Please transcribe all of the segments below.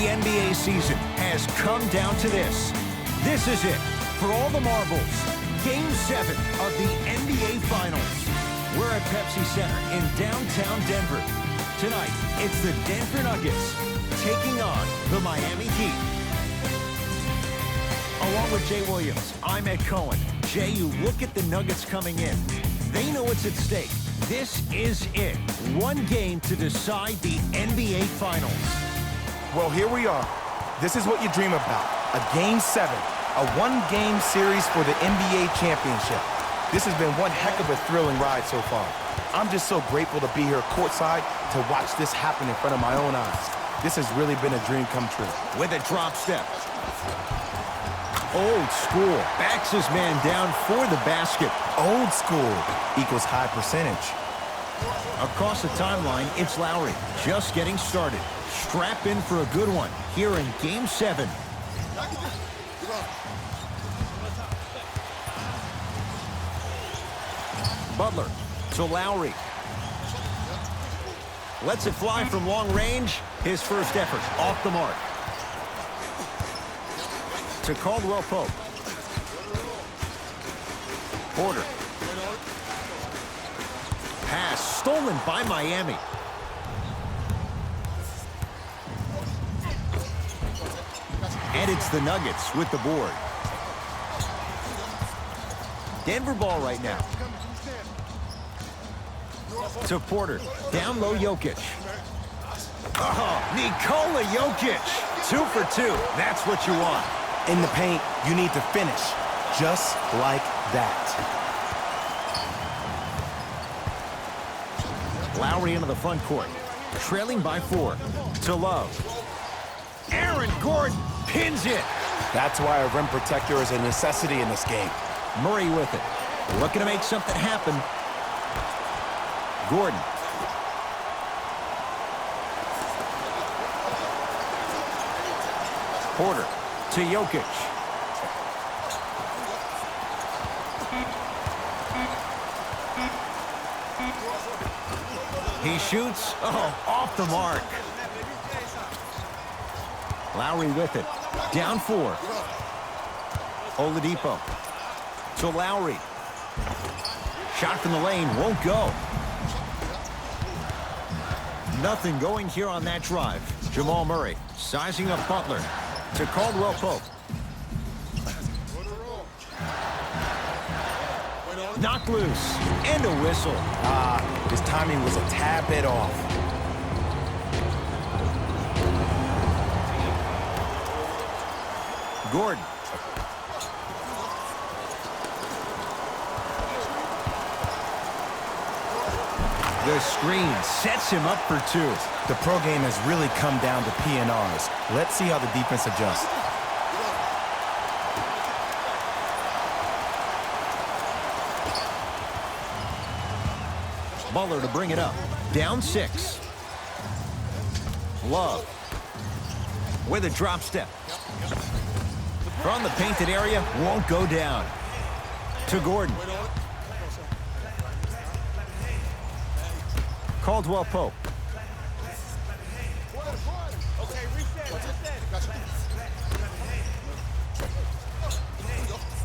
The NBA season has come down to this. This is it for all the marbles. Game 7 of the NBA Finals. We're at Pepsi Center in downtown Denver. Tonight, it's the Denver Nuggets taking on the Miami Heat. Along with Jay Williams, I'm Ed Cohen. Jay, you look at the Nuggets coming in. They know what's at stake. This is it. One game to decide the NBA Finals. Well, here we are. This is what you dream about. A Game 7, a one-game series for the NBA championship. This has been one heck of a thrilling ride so far. I'm just so grateful to be here courtside to watch this happen in front of my own eyes. This has really been a dream come true. With a drop step. Old school. Backs his man down for the basket. Old school equals high percentage. Across the timeline, it's Lowry. Just getting started. Strap in for a good one here in Game 7. Butler to Lowry. Lets it fly from long range. His first effort off the mark. To Caldwell Pope. Porter. Pass stolen by Miami. And it's the Nuggets with the board. Denver ball right now. To Porter. Down low Jokic. Oh, Nikola Jokic. 2 for 2. That's what you want. In the paint, you need to finish. Just like that. Lowry into the front court. Trailing by 4. To Love. Aaron Gordon pins it. That's why a rim protector is a necessity in this game. Murray with it. Looking to make something happen. Gordon. Porter to Jokic. He shoots. Oh, off the mark. Lowry with it. Down 4. Oladipo to Lowry. Shot from the lane won't go. Nothing going here on that drive. Jamal Murray sizing up Butler to Caldwell Pope. Knocked loose and a whistle. His timing was a tad bit off. Gordon. The screen sets him up for 2. The pro game has really come down to P&Rs. Let's see how the defense adjusts. Butler to bring it up. Down 6. Love. With a drop step. From the painted area, won't go down. To Gordon. Caldwell Pope.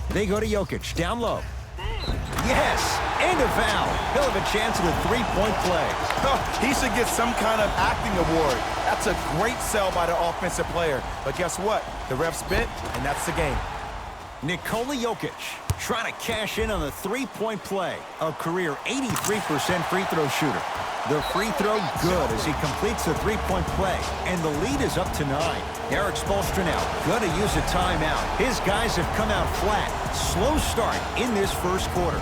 They go to Jokic, down low. Yes, and a foul. He'll have a chance at a three-point play. Oh, he should get some kind of acting award. That's a great sell by the offensive player. But guess what? The ref spit, and that's the game. Nikola Jokic trying to cash in on the three-point play. A career 83% free throw shooter. The free throw good as he completes the three-point play. And the lead is up to 9. Eric Spoelstra now going to use a timeout. His guys have come out flat. Slow start in this first quarter.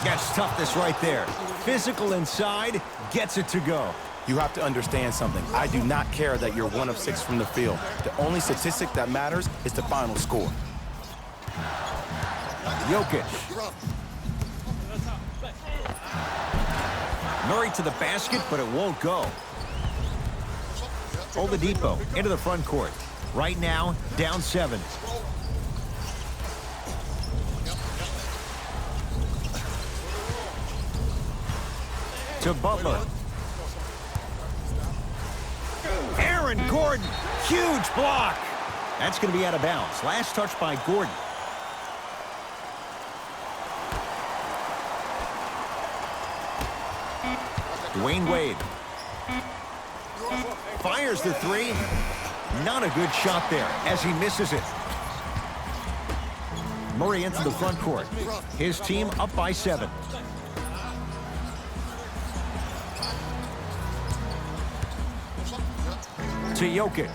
That's toughness right there. Physical inside, gets it to go. You have to understand something. I do not care that you're 1 of 6 from the field. The only statistic that matters is the final score. Jokic. Murray to the basket, but it won't go. Oladipo into the front court. Right now, down 7. To Butler. Aaron Gordon. Huge block. That's going to be out of bounds. Last touch by Gordon. Dwayne Wade. Fires the three. Not a good shot there as he misses it. Murray into the front court. His team up by 7. To Jokic.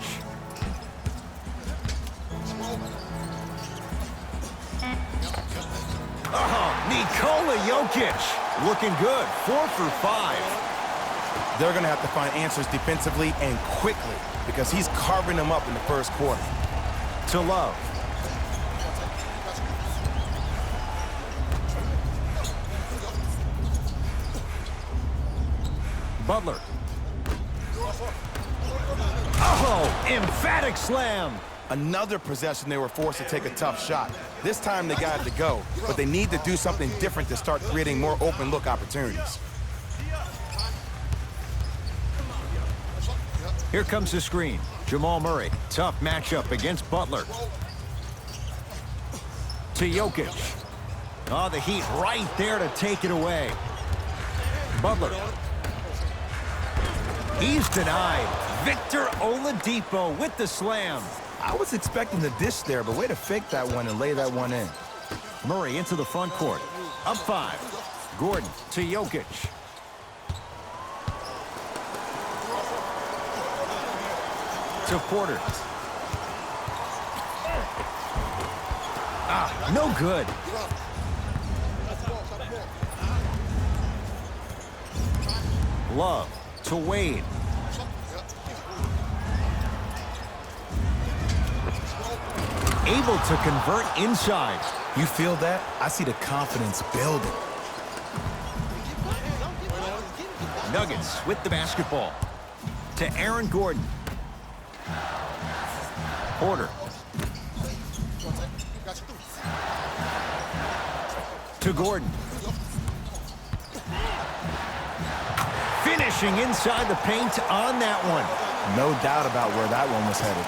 Nikola Jokic looking good. 4 for 5. They're going to have to find answers defensively and quickly because he's carving them up in the first quarter. To Love. Butler. Oh, emphatic slam. Another possession they were forced to take a tough shot. This time they got it to go, but they need to do something different to start creating more open look opportunities. Here comes the screen. Jamal Murray, tough matchup against Butler. To Jokic. Oh, the Heat right there to take it away. Butler. He's denied. Victor Oladipo with the slam. I was expecting the dish there, but way to fake that one and lay that one in. Murray into the front court. Up 5. Gordon to Jokic. To Porter. No good. Love to Wade. Able to convert inside. You feel that? I see the confidence building. Nuggets with the basketball. To Aaron Gordon. Porter. To Gordon. Finishing inside the paint on that one. No doubt about where that one was headed.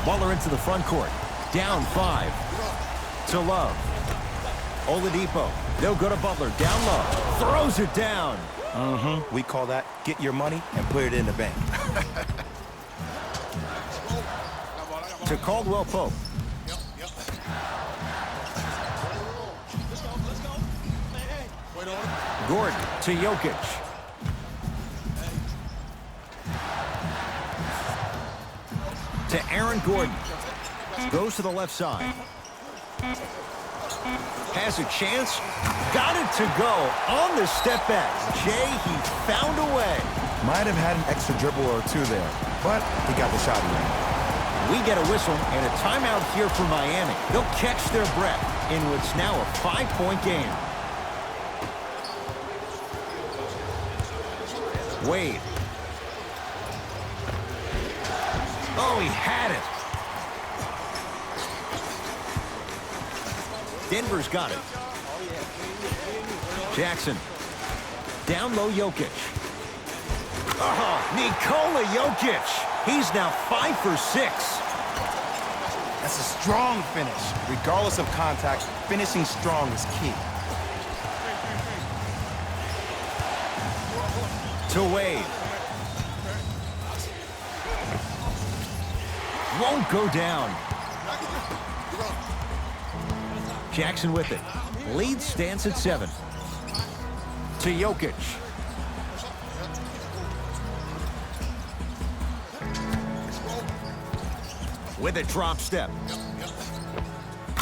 Butler into the front court. Down 5. To Love. Oladipo. They'll go to Butler. Down low. Throws it down. We call that get your money and put it in the bank. To Caldwell Pope. Gordon to Jokic. To Aaron Gordon. Goes to the left side. Has a chance. Got it to go on the step back. Jay, he found a way. Might have had an extra dribble or two there, but he got the shot in. We get a whistle and a timeout here for Miami. They'll catch their breath in what's now a 5-point game. Wade. Oh, he had it. Denver's got it. Jackson. Down low, Jokic. Oh, Nikola Jokic. He's now 5 for 6. That's a strong finish. Regardless of contact, finishing strong is key. To Wade. Won't go down. Jackson with it. Lead stands at 7. To Jokic. With a drop step.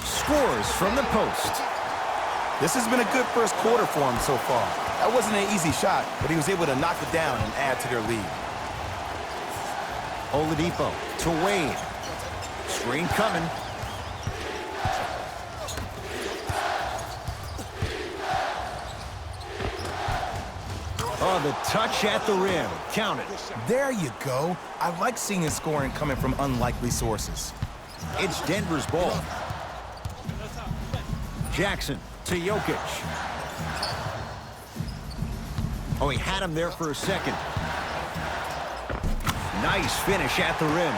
Scores from the post. This has been a good first quarter for him so far. That wasn't an easy shot, but he was able to knock it down and add to their lead. Oladipo to Wade. Screen coming. Oh, the touch at the rim. Count it. There you go. I like seeing his scoring coming from unlikely sources. It's Denver's ball. Jackson to Jokic. Oh, he had him there for a second. Nice finish at the rim.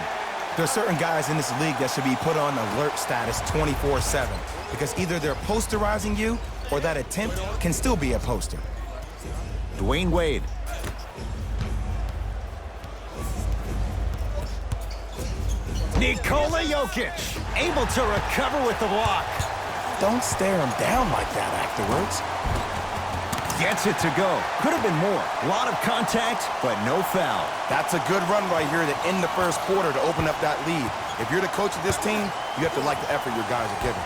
There are certain guys in this league that should be put on alert status 24/7 because either they're posterizing you or that attempt can still be a poster. Dwayne Wade. Nikola Jokic, able to recover with the block. Don't stare him down like that afterwards. Gets it to go. Could have been more. A lot of contact, but no foul. That's a good run right here to end the first quarter to open up that lead. If you're the coach of this team, you have to like the effort your guys are giving.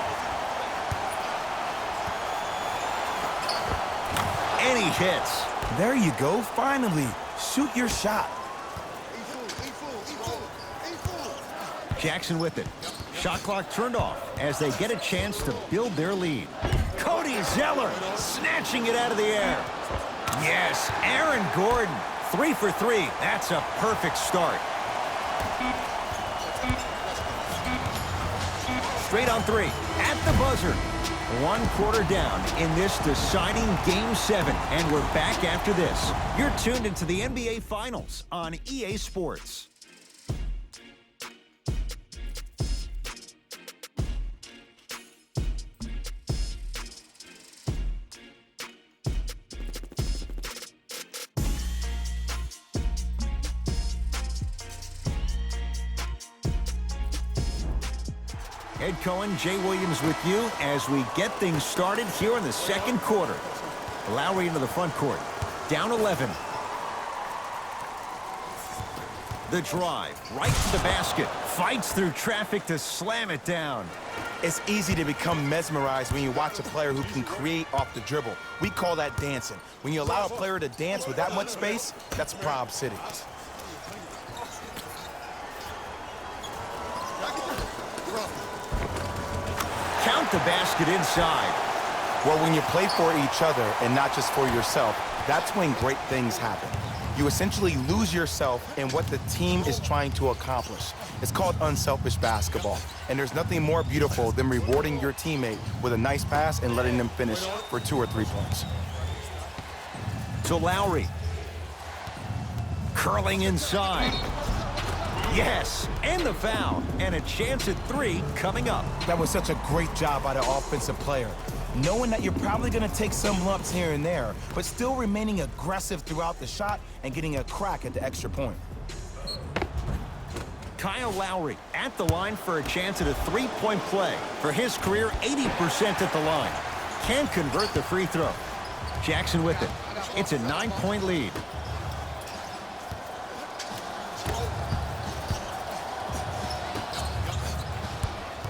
And he hits. There you go, finally. Shoot your shot. Jackson with it. Shot clock turned off as they get a chance to build their lead. Cody Zeller snatching it out of the air. Yes, Aaron Gordon. 3 for 3. That's a perfect start. Straight on 3. At the buzzer. 1 quarter down in this deciding Game 7. And we're back after this. You're tuned into the NBA Finals on EA Sports. Ed Cohen, Jay Williams with you as we get things started here in the second quarter. Lowry into the front court. Down 11. The drive, right to the basket. Fights through traffic to slam it down. It's easy to become mesmerized when you watch a player who can create off the dribble. We call that dancing. When you allow a player to dance with that much space, that's Prob City. Count the basket inside. Well, when you play for each other and not just for yourself, that's when great things happen. You essentially lose yourself in what the team is trying to accomplish. It's called unselfish basketball. And there's nothing more beautiful than rewarding your teammate with a nice pass and letting them finish for 2 or 3 points. To Lowry. Curling inside. Yes, and the foul. And a chance at 3 coming up. That was such a great job by the offensive player. Knowing that you're probably going to take some lumps here and there, but still remaining aggressive throughout the shot and getting a crack at the extra point. Kyle Lowry at the line for a chance at a 3-point play. For his career, 80% at the line. Can convert the free throw. Jackson with it. It's a 9-point lead.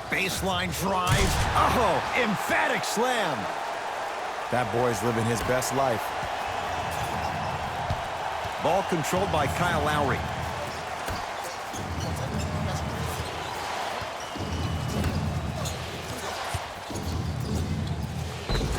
Baseline drive. Oh, emphatic slam. That boy's living his best life. Ball controlled by Kyle Lowry.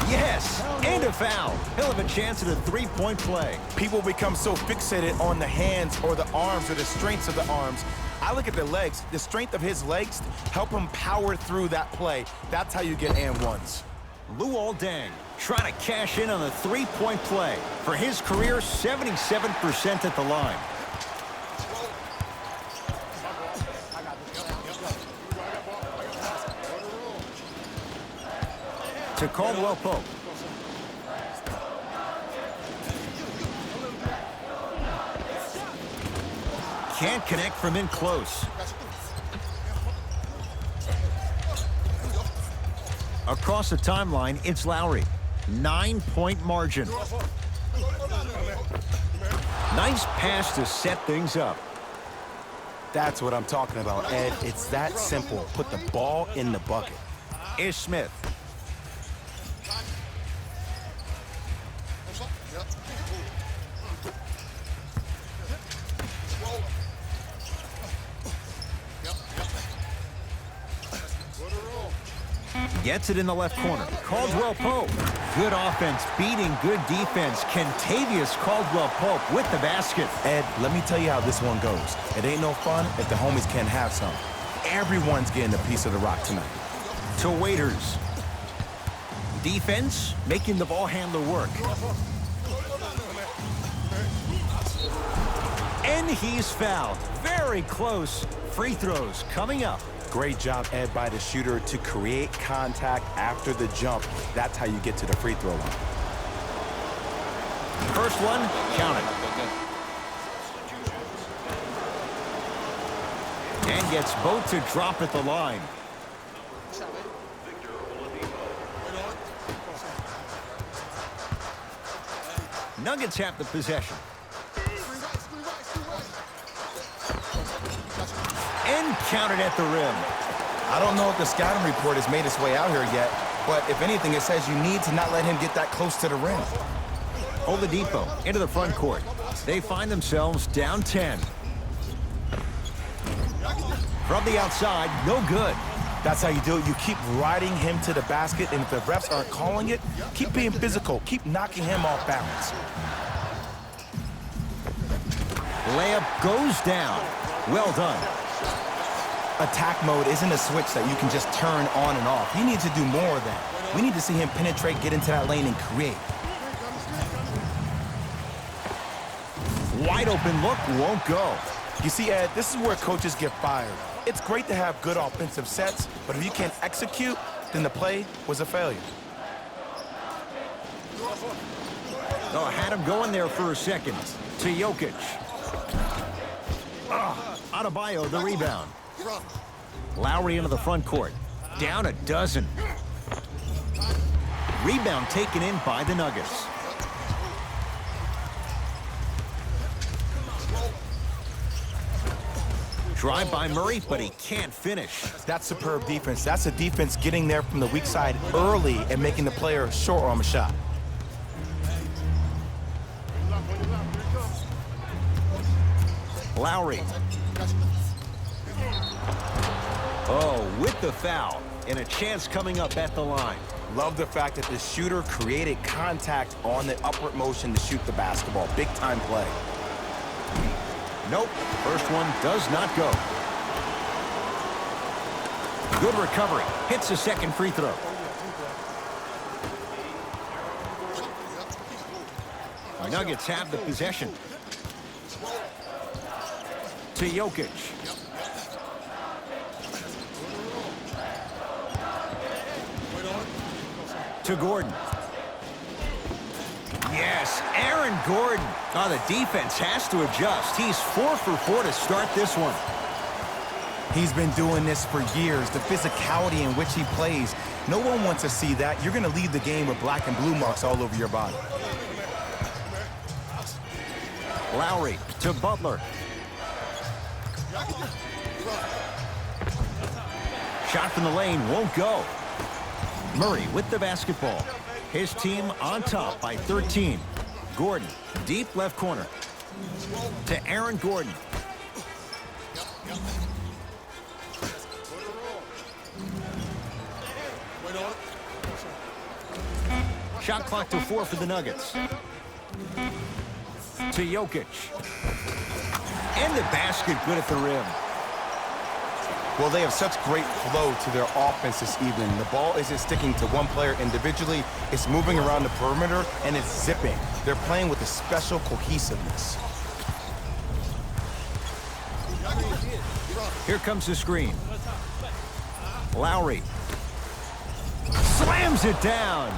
Yes, and a foul. He'll have a chance at a 3-point play. People become so fixated on the hands or the arms or the strengths of the arms. I look at the legs. The strength of his legs help him power through that play. That's how you get and ones. Luol Deng trying to cash in on the 3-point play. For his career, 77% at the line. To Caldwell Pope. Can't connect from in close. Across the timeline, it's Lowry. 9-point margin. Nice pass to set things up. That's what I'm talking about, Ed. It's that simple. Put the ball in the bucket. Ish Smith. Gets it in the left corner. Caldwell Pope. Good offense beating good defense. Kentavious Caldwell Pope with the basket. Ed, let me tell you how this one goes. It ain't no fun if the homies can't have some. Everyone's getting a piece of the rock tonight. To Waiters. Defense making the ball handler work. And he's fouled. Very close. Free throws coming up. Great job, Ed, by the shooter to create contact after the jump. That's how you get to the free throw line. First one, count it. And gets both to drop at the line. Nuggets have the possession. And counted at the rim. I don't know if the scouting report has made its way out here yet, but if anything, it says you need to not let him get that close to the rim. Oladipo into the front court. They find themselves down 10. From the outside, no good. That's how you do it. You keep riding him to the basket, and if the refs aren't calling it, keep being physical. Keep knocking him off balance. Layup goes down. Well done. Attack mode isn't a switch that you can just turn on and off. He needs to do more of that. We need to see him penetrate, get into that lane, and create. Wide open look won't go. You see, Ed, this is where coaches get fired. It's great to have good offensive sets, but if you can't execute, then the play was a failure. Oh, had him going there for a second. To Jokic. Adebayo, the rebound. Lowry into the front court. Down a dozen. Rebound taken in by the Nuggets. Drive by Murray, but he can't finish. That's superb defense. That's a defense getting there from the weak side early and making the player short arm a shot. Lowry. Oh, with the foul. And a chance coming up at the line. Love the fact that the shooter created contact on the upward motion to shoot the basketball. Big time play. Nope. First one does not go. Good recovery. Hits the second free throw. Nuggets have the possession. To Jokic. To Gordon. Yes, Aaron Gordon. Oh, the defense has to adjust. He's 4 for 4 to start this one. He's been doing this for years. The physicality in which he plays. No one wants to see that. You're going to leave the game with black and blue marks all over your body. Lowry to Butler. Shot from the lane won't go. Murray with the basketball. His team on top by 13. Gordon, deep left corner. To Aaron Gordon. Shot clock to 4 for the Nuggets. To Jokic. And the basket good at the rim. Well, they have such great flow to their offense this evening. The ball isn't sticking to one player individually. It's moving around the perimeter, and it's zipping. They're playing with a special cohesiveness. Here comes the screen. Lowry. Slams it down.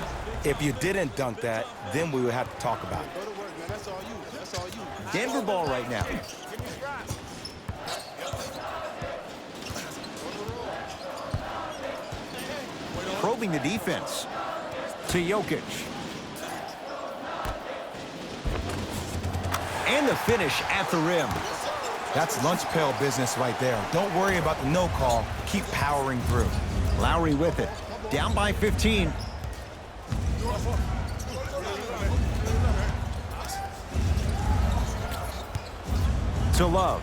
If you didn't dunk that, then we would have to talk about it. Denver ball right now. Probing the defense. To Jokic. And the finish at the rim. That's lunch pail business right there. Don't worry about the no call. Keep powering through. Lowry with it. Down by 15. To Love.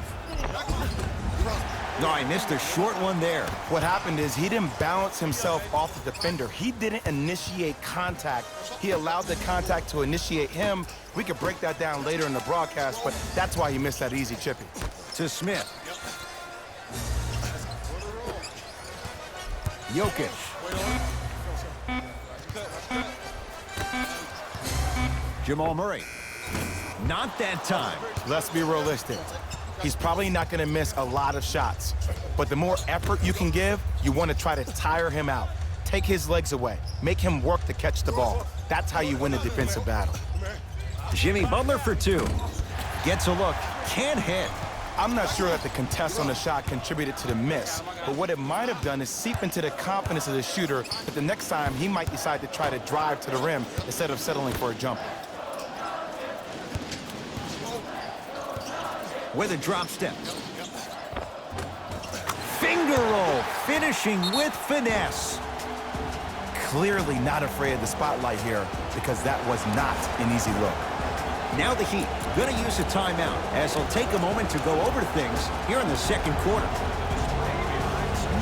No, I missed a short one there. What happened is he didn't balance himself off the defender. He didn't initiate contact. He allowed the contact to initiate him. We could break that down later in the broadcast, but that's why he missed that easy chippy. To Smith. Jokic. Jamal Murray. Not that time. Let's be realistic. He's probably not going to miss a lot of shots. But the more effort you can give, you want to try to tire him out. Take his legs away. Make him work to catch the ball. That's how you win a defensive battle. Jimmy Butler for two. Gets a look. Can't hit. I'm not sure that the contest on the shot contributed to the miss, but what it might have done is seep into the confidence of the shooter that the next time he might decide to try to drive to the rim instead of settling for a jumper. With a drop step. Finger roll, finishing with finesse. Clearly not afraid of the spotlight here because that was not an easy look. Now the Heat going to use a timeout as they'll take a moment to go over things here in the second quarter.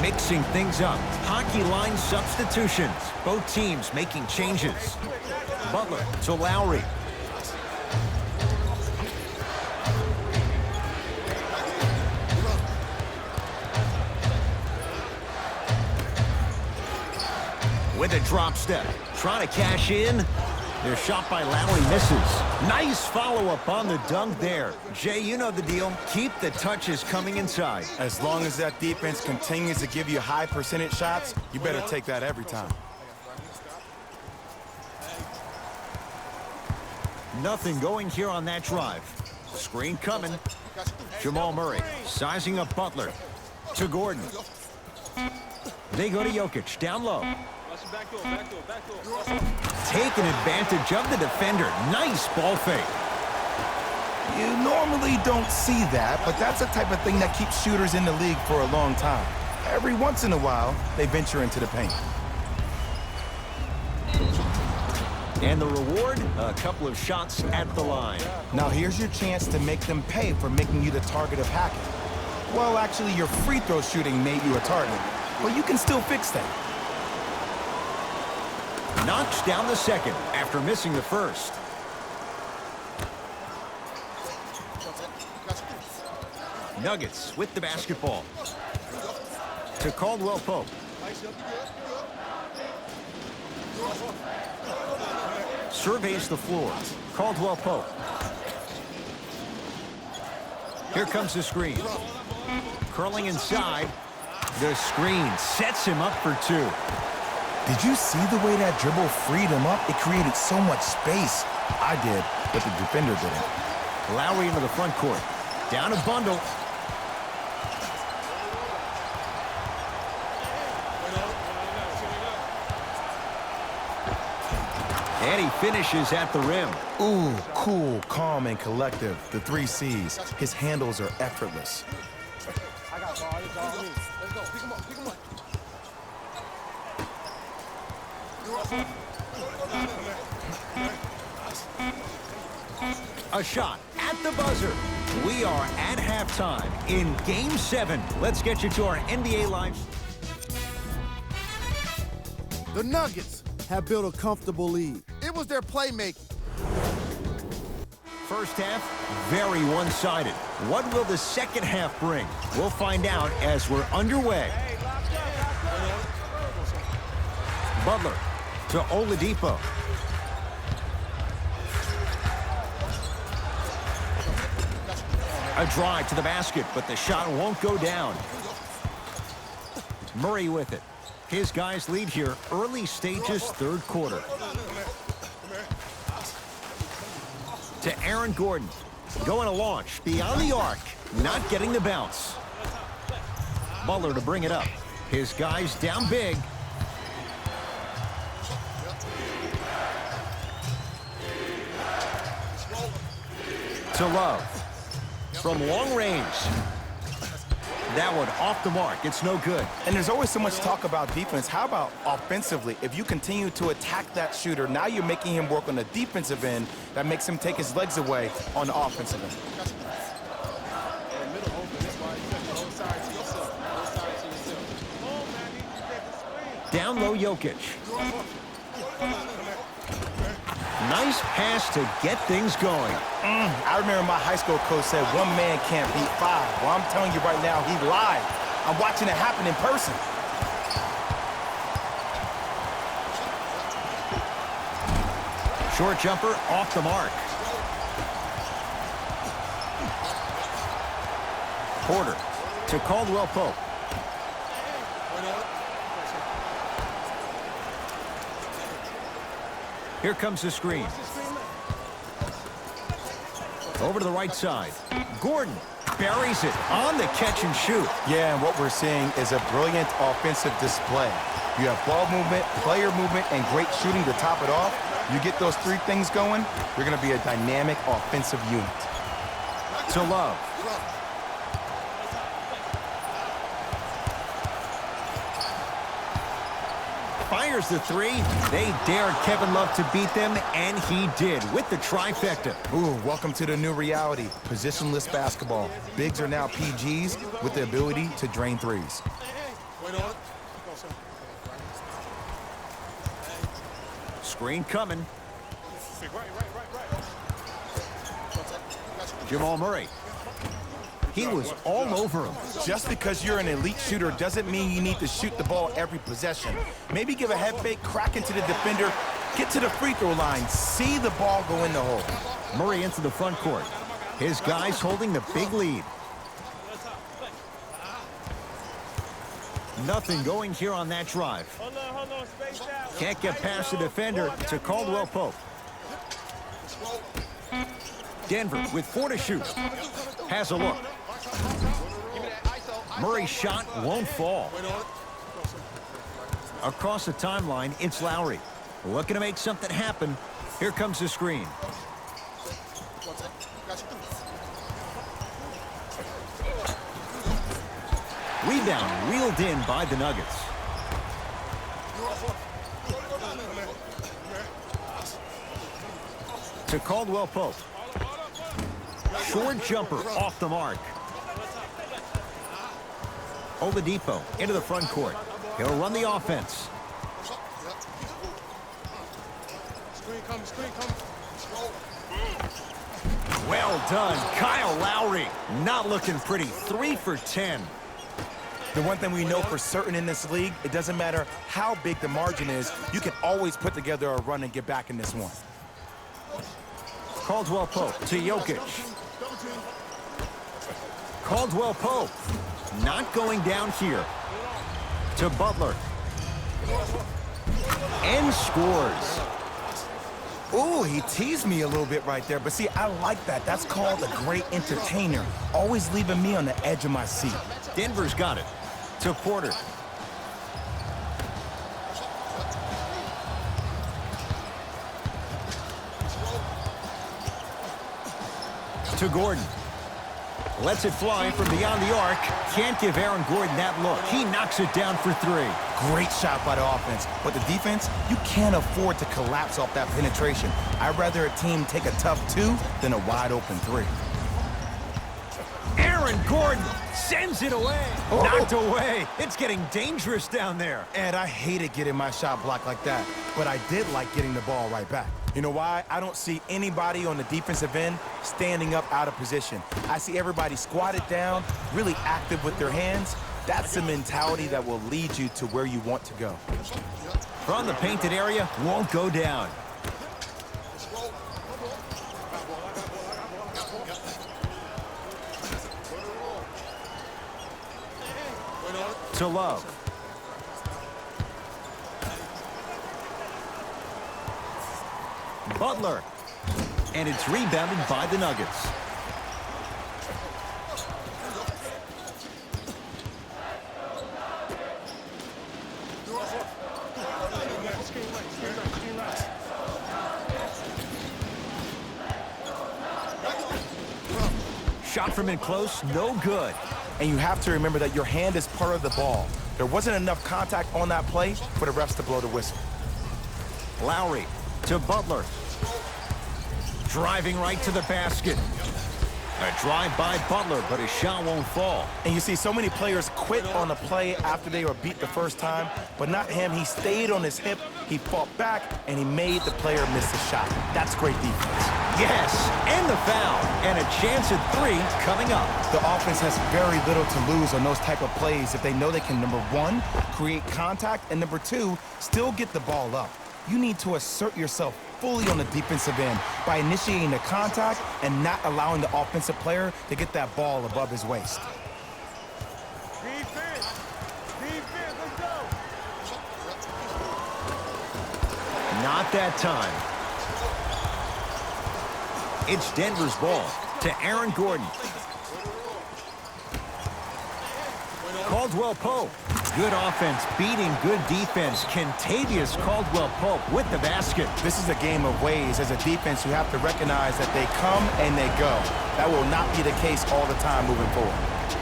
Mixing things up. Hockey line substitutions. Both teams making changes. Butler to Lowry. With a drop step. Trying to cash in. Their shot by Lowry misses. Nice follow-up on the dunk there. Jay, you know the deal. Keep the touches coming inside. As long as that defense continues to give you high percentage shots, you better take that every time. Nothing going here on that drive. Screen coming. Jamal Murray sizing up Butler. To Gordon. They go to Jokic. Down low. Taking advantage of the defender. Nice ball fake. You normally don't see that, but that's the type of thing that keeps shooters in the league for a long time. Every once in a while, they venture into the paint. And the reward, a couple of shots at the line. Now here's your chance to make them pay for making you the target of hacking. Well, actually, your free throw shooting made you a target, but you can still fix that. Knocks down the second after missing the first. Nuggets with the basketball. To Caldwell Pope. Surveys the floor. Caldwell Pope. Here comes the screen. Curling inside. The screen sets him up for two. Did you see the way that dribble freed him up? It created so much space. I did, but the defender didn't. Lowry into the front court. Down a bundle. And he finishes at the rim. Ooh, cool, calm, and collective. The 3 C's. His handles are effortless. I got ball. It's all me. Let's go. Pick him up. Pick him up. A shot at the buzzer. We are at halftime in Game 7. Let's get you to our NBA Live. The Nuggets have built a comfortable lead. It was their playmaking. First half, very one-sided. What will the second half bring? We'll find out as we're underway. Butler to Oladipo. A drive to the basket, but the shot won't go down. Murray with it. His guys lead here, early stages, third quarter. To Aaron Gordon. Going to launch beyond the arc. Not getting the bounce. Butler to bring it up. His guys down big. To Love. From long range. That one off the mark. It's no good. And there's always so much talk about defense. How about offensively? If you continue to attack that shooter, now you're making him work on the defensive end. That makes him take his legs away on the offensive end. Down low, Jokic. Nice pass to get things going. I remember my high school coach said one man can't beat 5. Well, I'm telling you right now, he lied. I'm watching it happen in person. Short jumper off the mark. Porter to Caldwell Pope. Here comes the screen. Over to the right side. Gordon buries it on the catch and shoot. Yeah, and what we're seeing is a brilliant offensive display. You have ball movement, player movement, and great shooting to top it off. You get those three things going, you're going to be a dynamic offensive unit. To Love. Fires the three. They dared Kevin Love to beat them, and he did with the trifecta. Ooh, welcome to the new reality. Positionless basketball. Bigs are now PGs with the ability to drain threes. Screen coming. Jamal Murray. He was all over him. Just because you're an elite shooter doesn't mean you need to shoot the ball every possession. Maybe give a head fake, crack into the defender, get to the free throw line, see the ball go in the hole. Murray into the front court. His guys holding the big lead. Nothing going here on that drive. Can't get past the defender to Caldwell Pope. Denver with 4 to shoot. Has a look. Murray's shot won't fall. Across the timeline, it's Lowry. Looking to make something happen. Here comes the screen. Rebound wheeled in by the Nuggets. To Caldwell Pope. Short jumper off the mark. Oladipo into the front court. He'll run the offense. Well done, Kyle Lowry. Not looking pretty. 3 for 10. The one thing we know for certain in this league, it doesn't matter how big the margin is, you can always put together a run and get back in this one. Caldwell Pope to Jokic. Caldwell Pope not going down here. To Butler. And scores. Ooh, he teased me a little bit right there, but see, I like that. That's called a great entertainer. Always leaving me on the edge of my seat. Denver's got it. To Porter. To Gordon. Lets it fly from beyond the arc. Can't give Aaron Gordon that look. He knocks it down for 3. Great shot by the offense, but the defense, you can't afford to collapse off that penetration. I'd rather a team take a tough 2 than a wide open 3. Aaron Gordon sends it away. Oh. Knocked away. It's getting dangerous down there. And I hated getting my shot blocked like that, but I did like getting the ball right back. You know why? I don't see anybody on the defensive end standing up out of position. I see everybody squatted down, really active with their hands. That's the mentality that will lead you to where you want to go. From the painted area, won't go down. To Love. Butler. And it's rebounded by the Nuggets. Shot from in close, no good. And you have to remember that your hand is part of the ball. There wasn't enough contact on that play for the refs to blow the whistle. Lowry to Butler. Driving right to the basket. A drive by Butler, but his shot won't fall. And you see so many players quit on a play after they were beat the first time, but not him. He stayed on his hip, he fought back, and he made the player miss the shot. That's great defense. Yes, and the foul, and a chance at 3 coming up. The offense has very little to lose on those type of plays if they know they can, number 1, create contact, and number 2, still get the ball up. You need to assert yourself fully on the defensive end by initiating the contact and not allowing the offensive player to get that ball above his waist. let's go. Not that time. It's Denver's ball to Aaron Gordon. Caldwell Pope. Good offense beating good defense. Kentavious Caldwell Pope with the basket. This is a game of ways. As a defense, you have to recognize that they come and they go. That will not be the case all the time moving forward.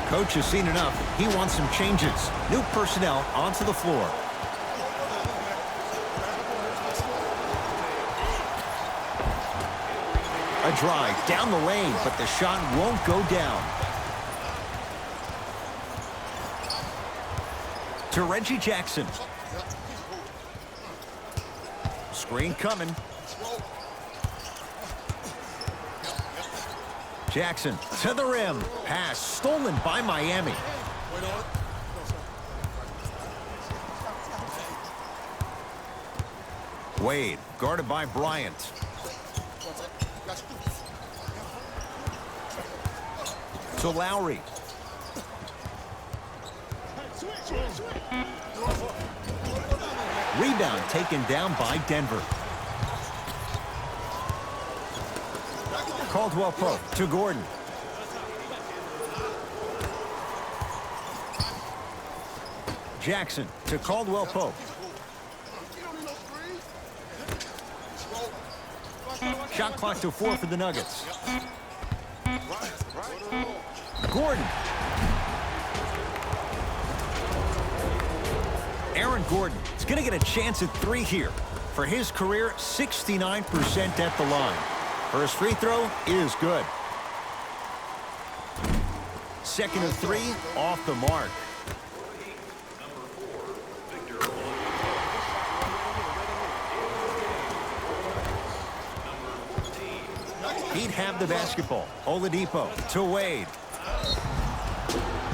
Coach has seen enough. He wants some changes. New personnel onto the floor. A drive down the lane, but the shot won't go down. To Reggie Jackson. Screen coming. Jackson to the rim. Pass stolen by Miami. Wade guarded by Bryant. To Lowry. Rebound taken down by Denver. Caldwell Pope to Gordon. Jackson to Caldwell Pope. Shot clock to 4 for the Nuggets. Gordon. Aaron Gordon is going to get a chance at 3 here. For his career, 69% at the line. First free throw is good. Second of 3, off the mark. He'd have the basketball. Oladipo to Wade.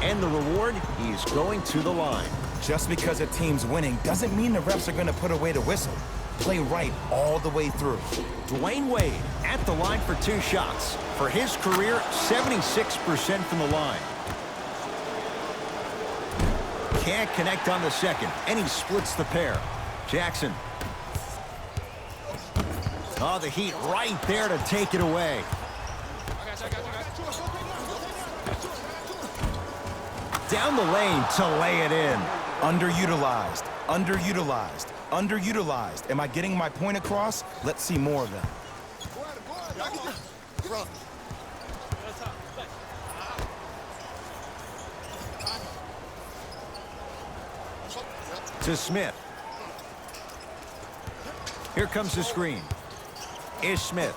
And the reward, he's going to the line. Just because a team's winning doesn't mean the refs are going to put away the whistle. Play right all the way through. Dwayne Wade at the line for 2 shots. For his career, 76% from the line. Can't connect on the second, and he splits the pair. Jackson. Oh, the Heat right there to take it away. Down the lane to lay it in. Underutilized, underutilized, underutilized. Am I getting my point across? Let's see more of that. To Smith. Here comes the screen. Is Smith.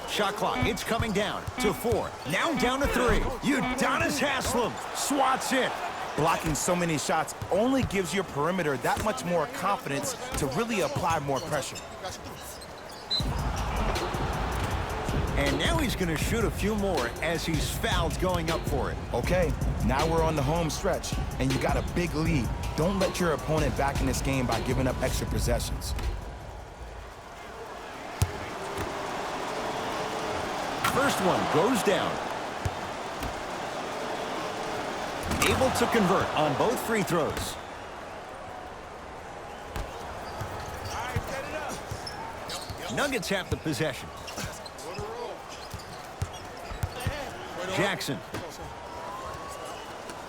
Shot clock, it's coming down to 4. Now down to 3. Udonis Haslem swats it. Blocking so many shots only gives your perimeter that much more confidence to really apply more pressure. And now he's going to shoot a few more as he's fouled going up for it. Okay, now we're on the home stretch, and you got a big lead. Don't let your opponent back in this game by giving up extra possessions. First one goes down. Able to convert on both free throws. Nuggets have the possession. Jackson.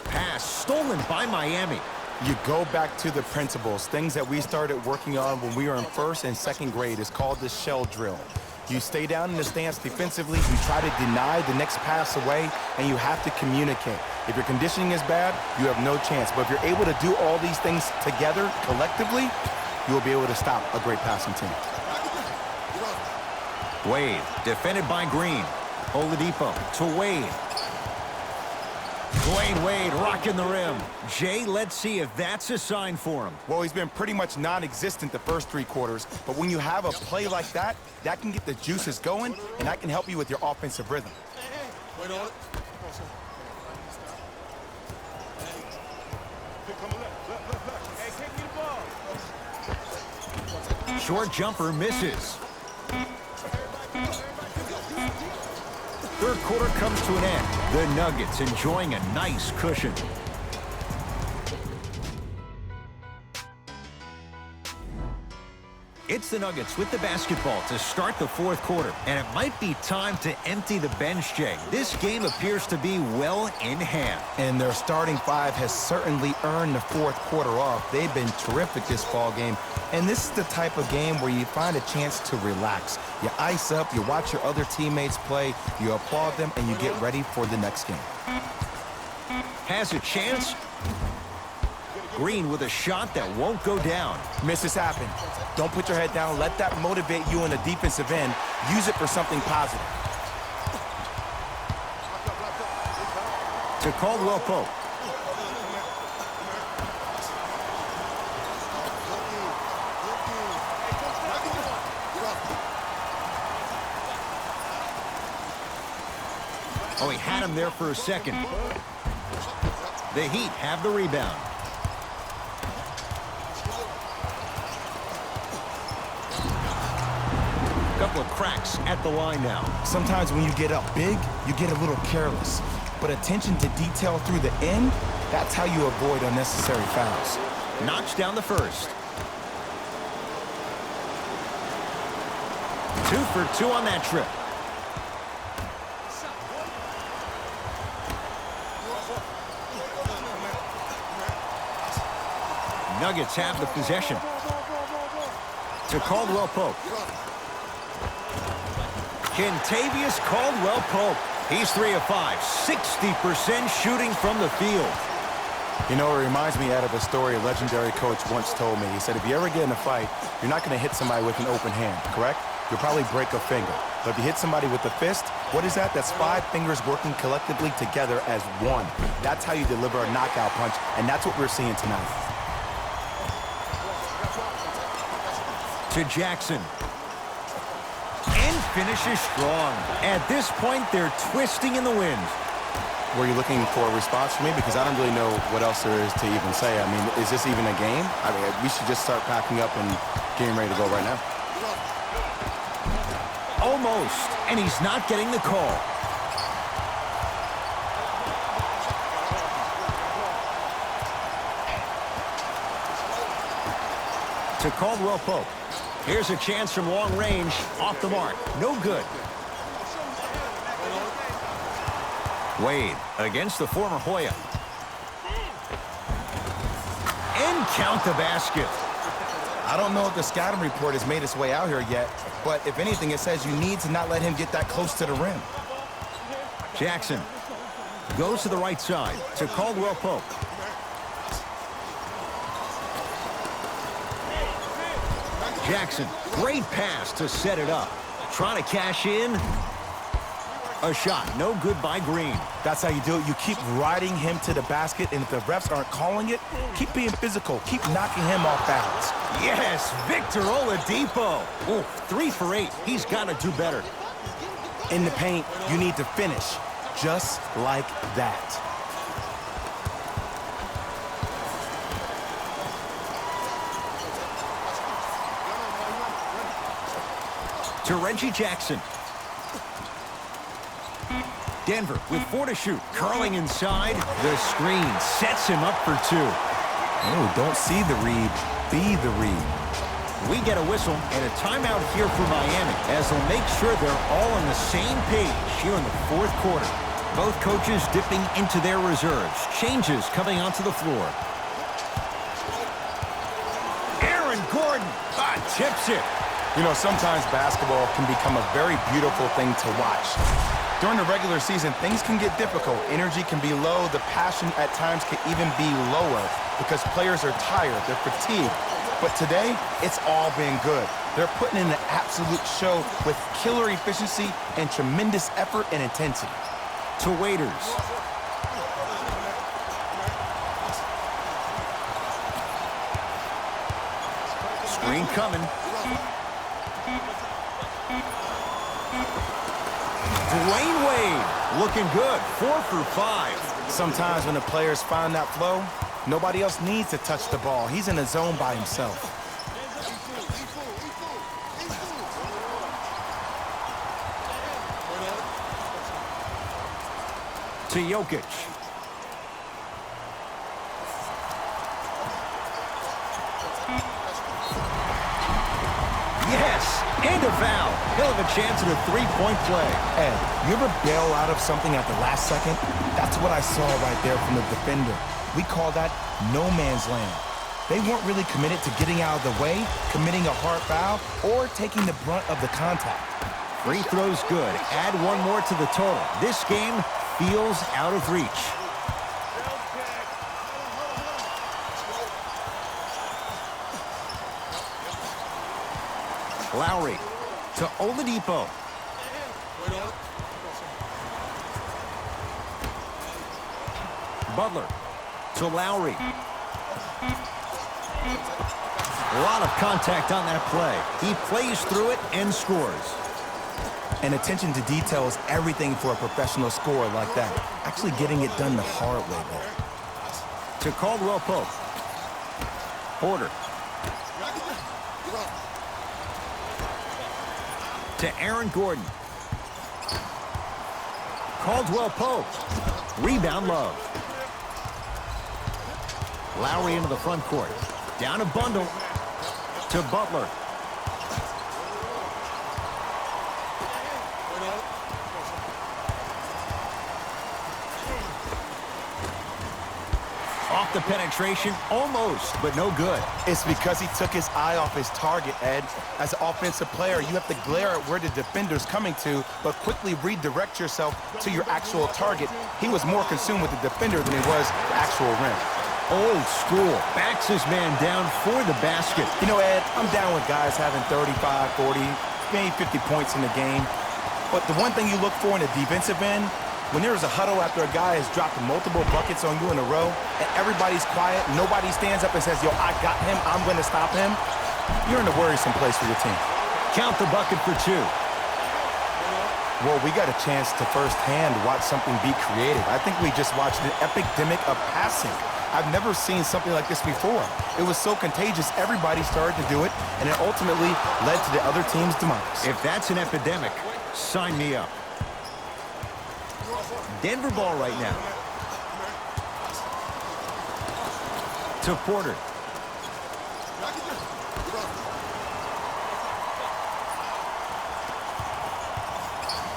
Pass stolen by Miami. You go back to the principles, things that we started working on when we were in 1st and 2nd grade. It's called the shell drill. You stay down in the stance defensively, you try to deny the next pass away, and you have to communicate. If your conditioning is bad, you have no chance. But if you're able to do all these things together, collectively, you will be able to stop a great passing team. Wade, defended by Green. Oladipo to Wade. Dwayne Wade rocking the rim. Jay, let's see if that's a sign for him. Well, he's been pretty much non-existent the first 3 quarters, but when you have a play like that, that can get the juices going, and that can help you with your offensive rhythm. Short jumper misses. 30 third quarter comes to an end. The Nuggets enjoying a nice cushion. It's the Nuggets with the basketball to start the fourth quarter, and it might be time to empty the bench, Jay. This game appears to be well in hand. And their starting five has certainly earned the fourth quarter off. They've been terrific this ball game. And this is the type of game where you find a chance to relax. You ice up, you watch your other teammates play, you applaud them, and you get ready for the next game. Has a chance. Green with a shot that won't go down. Misses happen. Don't put your head down. Let that motivate you in the defensive end. Use it for something positive. To Caldwell Pope. Oh, he had him there for a second. The Heat have the rebound. Couple of cracks at the line now. Sometimes when you get up big, you get a little careless. But attention to detail through the end, that's how you avoid unnecessary fouls. Knocks down the first. 2 for 2 on that trip. Nuggets have the possession. To Caldwell Pope. Kentavious Caldwell Pope. He's 3 of 5, 60% shooting from the field. You know, it reminds me out of a story a legendary coach once told me. He said, if you ever get in a fight, you're not going to hit somebody with an open hand, correct? You'll probably break a finger. But if you hit somebody with a fist, what is that? That's 5 fingers working collectively together as one. That's how you deliver a knockout punch, and that's what we're seeing tonight. To Jackson. And finishes strong. At this point, they're twisting in the wind. Were you looking for a response from me? Because I don't really know what else there is to even say. I mean, is this even a game? I mean, we should just start packing up and getting ready to go right now. Almost. And he's not getting the call. To Caldwell Pope. Here's a chance from long range. Off the mark. No good. Wade against the former Hoya. And count the basket. I don't know if the scouting report has made its way out here yet, but if anything, it says you need to not let him get that close to the rim. Jackson goes to the right side to Caldwell Pope. Jackson, great pass to set it up. Trying to cash in. A shot, no good by Green. That's how you do it. You keep riding him to the basket, and if the refs aren't calling it, keep being physical. Keep knocking him off balance. Yes, Victor Oladipo. Oh, 3 for 8. He's got to do better. In the paint, you need to finish just like that. To Reggie Jackson. Denver with 4 to shoot. Curling inside. The screen sets him up for 2. Oh, don't see the read. Be the read. We get a whistle and a timeout here for Miami as they'll make sure they're all on the same page here in the fourth quarter. Both coaches dipping into their reserves. Changes coming onto the floor. Aaron Gordon tips it. You know, sometimes basketball can become a very beautiful thing to watch. During the regular season, things can get difficult. Energy can be low. The passion at times can even be lower because players are tired. They're fatigued. But today, it's all been good. They're putting in an absolute show with killer efficiency and tremendous effort and intensity. To Waiters. Screen coming. Dwayne Wade looking good. 4 for 5. Sometimes when the players find that flow, nobody else needs to touch the ball. He's in a zone by himself. to Jokic. Yes, and a foul. He'll have a chance at a three-point play. Ed, you ever bail out of something at the last second? That's what I saw right there from the defender. We call that no man's land. They weren't really committed to getting out of the way, committing a hard foul, or taking the brunt of the contact. Free throw's good. Add one more to the total. This game feels out of reach. Lowry to Oladipo. Butler to Lowry. A lot of contact on that play. He plays through it and scores. And attention to detail is everything for a professional scorer like that. Actually getting it done the hard way there. To Caldwell Pope. Porter. To Aaron Gordon. Caldwell Pope. Rebound Love. Lowry into the front court. Down a bundle to Butler. Off the penetration, almost, but no good. It's because he took his eye off his target, Ed. As an offensive player, you have to glare at where the defender's coming to, but quickly redirect yourself to your actual target. He was more consumed with the defender than he was the actual rim. Old school. Backs his man down for the basket. You know, Ed, I'm down with guys having 35, 40, maybe 50 points in the game. But the one thing you look for in the defensive end, when there's a huddle after a guy has dropped multiple buckets on you in a row, and everybody's quiet, nobody stands up and says, yo, I got him, I'm going to stop him, you're in a worrisome place for your team. Count the bucket for two. Well, we got a chance to firsthand watch something be created. I think we just watched an epidemic of passing. I've never seen something like this before. It was so contagious, everybody started to do it, and it ultimately led to the other team's demise. If that's an epidemic, sign me up. Denver ball right now. To Porter.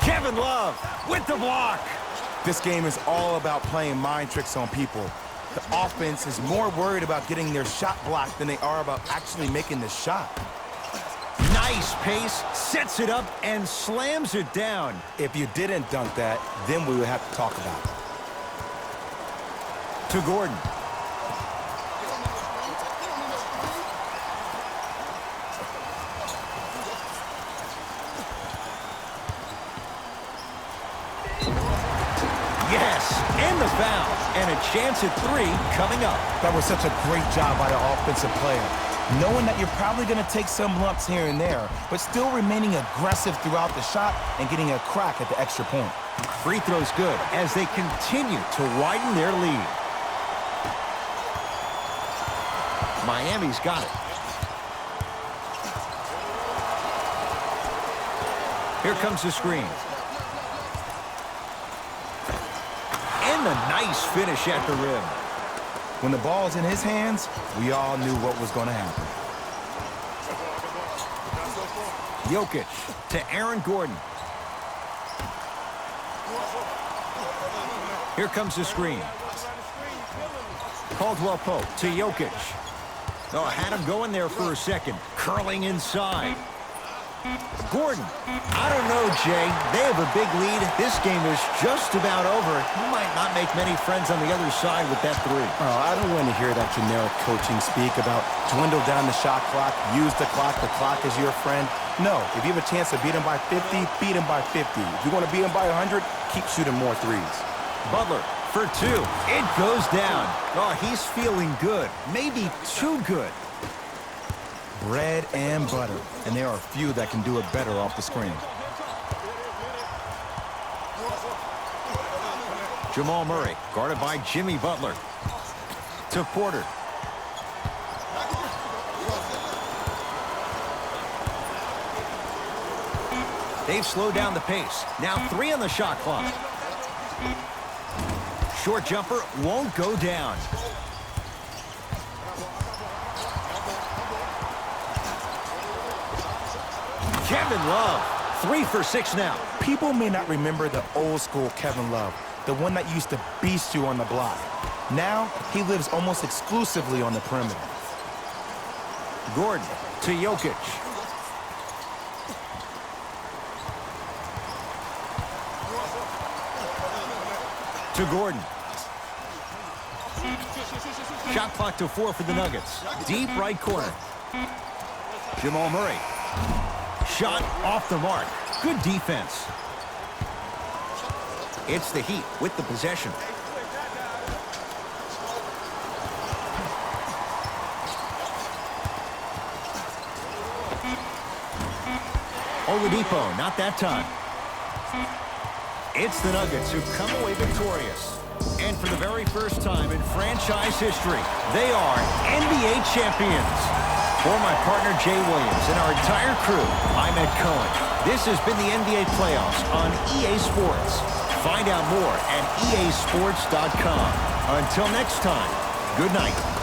Kevin Love with the block. This game is all about playing mind tricks on people. The offense is more worried about getting their shot blocked than they are about actually making the shot. Nice pace, sets it up, and slams it down. If you didn't dunk that, then we would have to talk about it. To Gordon. Yes, and the foul. And a chance at three coming up. That was such a great job by the offensive player. Knowing that you're probably going to take some lumps here and there, but still remaining aggressive throughout the shot and getting a crack at the extra point. Free throw's good as they continue to widen their lead. Miami's got it. Here comes the screen. And a nice finish at the rim. When the ball's in his hands, we all knew what was going to happen. Jokic to Aaron Gordon. Here comes the screen. Caldwell Pope to Jokic. Oh, had him going there for a second. Curling inside. Gordon. I don't know, Jay. They have a big lead. This game is just about over. You might not make many friends on the other side with that three. Oh, I don't want to hear that generic coaching speak about dwindle down the shot clock, use the clock is your friend. No, if you have a chance to beat him by 50, beat him by 50. If you want to beat him by 100, keep shooting more threes. Butler for two. It goes down. Oh, he's feeling good. Maybe too good. Bread and butter, and there are few that can do it better off the screen. Jamal Murray, guarded by Jimmy Butler. To Porter. They've slowed down the pace. Now 3 on the shot clock. Short jumper won't go down. Kevin Love, 3 for 6 now. People may not remember the old school Kevin Love, the one that used to beast you on the block. Now, he lives almost exclusively on the perimeter. Gordon to Jokic. To Gordon. Shot clock to 4 for the Nuggets. Deep right corner. Jamal Murray. Shot off the mark. Good defense. It's the Heat with the possession. Oladipo, not that time. It's the Nuggets who come away victorious. And for the very first time in franchise history, they are NBA champions. For my partner Jay Williams and our entire crew, I'm Ed Cohen. This has been the NBA playoffs on EA Sports. Find out more at easports.com. Until next time, good night.